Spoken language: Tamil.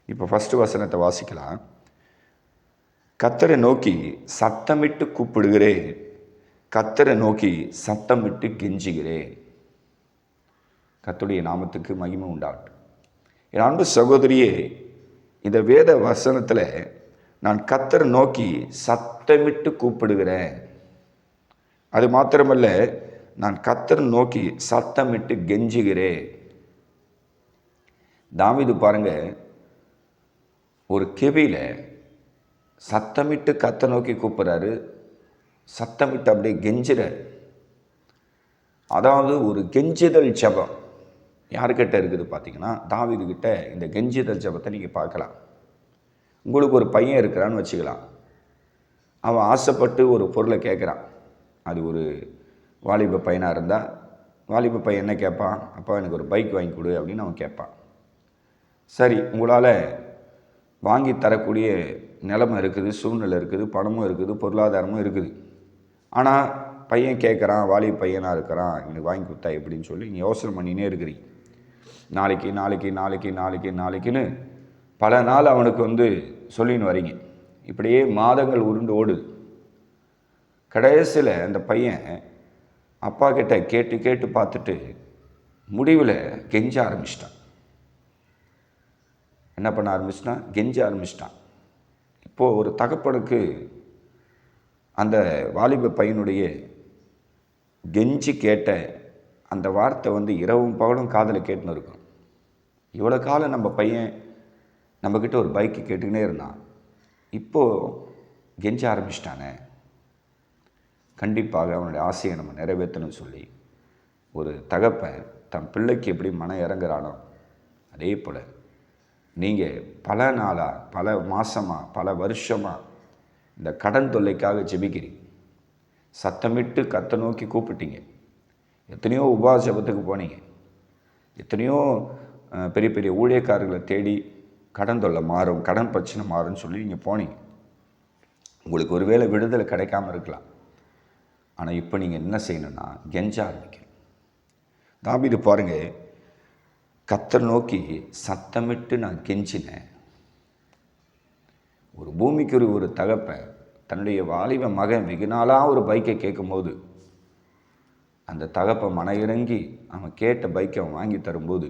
இப்போ ஃபஸ்ட்டு வசனத்தை வாசிக்கலாம். கர்த்தரை நோக்கி சத்தமிட்டு கூப்பிடுகிறேன், கர்த்தரை நோக்கி சத்தமிட்டு கெஞ்சுகிறேன். கர்த்தருடைய நாமத்துக்கு மகிமை உண்டாகட்டும். என் அன்பு சகோதரியே, இந்த வேத வசனத்தில் நான் கர்த்தரை நோக்கி சத்தமிட்டு கூப்பிடுகிறேன், அது மாத்திரமல்ல, நான் கர்த்தரை நோக்கி சத்தமிட்டு கெஞ்சுகிறேன். தாவீது பாருங்க, ஒரு கெபியில் சத்தமிட்டு கர்த்தரை நோக்கி கூப்பிட்றாரு, சத்தமிட்டு அப்படியே கெஞ்சுறாரு. அதாவது ஒரு கெஞ்சுதல் ஜெபம் யாருக்கிட்ட இருக்குது பார்த்தீங்கன்னா, தாவீதுகிட்ட இந்த கெஞ்சுதல் ஜெபத்தை நீங்கள் பார்க்கலாம். உங்களுக்கு ஒரு பையன் இருக்கிறான்னு வச்சுக்கலாம். அவன் ஆசைப்பட்டு ஒரு பொருளை கேட்குறான். அது ஒரு வாலிப பையனாக இருந்தால், வாலிப பையன் என்ன கேட்பான்? அப்பா எனக்கு ஒரு பைக் வாங்கி கொடு அப்படின்னு அவன் கேட்பான். சரி, உங்களால் வாங்கி தரக்கூடிய நிலைமை இருக்குது, சூழ்நிலை இருக்குது, பணமும் இருக்குது, பொருளாதாரமும் இருக்குது. ஆனால் பையன் கேட்குறான், வாலிப பையனாக இருக்கிறான், எனக்கு வாங்கி கொடுத்தா எப்படின்னு சொல்லி நீங்கள் யோசனை பண்ணினே இருக்கிறீங்க. நாளைக்கு நாளைக்கு நாளைக்கு நாளைக்கு நாளைக்குன்னு பல நாள் அவனுக்கு சொல்லின்னு வரீங்க. இப்படியே மாதங்கள் உருண்டு ஓடுது. கடைசியில் அந்த பையன் அப்பா கிட்ட கேட்டு கேட்டு பார்த்துட்டு முடிவில் கெஞ்ச ஆரம்பிச்சிட்டான். என்ன பண்ண ஆரம்பிச்சிட்டான்? கெஞ்ச ஆரம்பிச்சிட்டான். இப்போது ஒரு தகப்பனுக்கு அந்த வாலிப பையனுடைய கெஞ்சி கேட்ட அந்த வார்த்தை இரவும் பகலும் காதில் கேட்டுன்னு இருக்கும். இவ்வளோ காலம் நம்ம பையன் நம்மக்கிட்ட ஒரு பைக்கு கேட்டுக்கினே இருந்தான், இப்போது கெஞ்ச ஆரம்பிச்சிட்டானே, கண்டிப்பாக அவனுடைய ஆசையை நம்ம நிறைவேற்றணும்னு சொல்லி ஒரு தகப்பன் தன் பிள்ளைக்கு எப்படி மனம் இறங்குறானோ, அதே போல் நீங்கள் பல நாளாக, பல மாதமாக, பல வருஷமாக இந்த கடன் தொல்லைக்காக ஜெபிக்கிறீங்க. சத்தமிட்டு கர்த்தரை நோக்கி கூப்பிட்டீங்க. எத்தனையோ உபவாச ஜெபத்துக்கு போனீங்க. எத்தனையோ பெரிய பெரிய ஊழியக்காரர்களை தேடி கடன் தொல்லை மாறும், கடன் பிரச்சனை மாறும்னு சொல்லி நீங்கள் போனீங்க. உங்களுக்கு ஒருவேளை விடுதலை கிடைக்காமல் இருக்கலாம். ஆனால் இப்போ நீங்கள் என்ன செய்யணும்னா, கெஞ்ச ஆரம்பிக்கணும். தாவீது பாருங்கள், கர்த்தரை நோக்கி சத்தமிட்டு நான் கெஞ்சினேன். ஒரு பூமிக்கு ஒரு தகப்பன் தன்னுடைய வாலிப மகன் வெகு நாளாக ஒரு பைக்கை கேட்கும்போது, அந்த தகப்பன் மன இறங்கி அவன் கேட்ட பைக்கை அவன் வாங்கி தரும்போது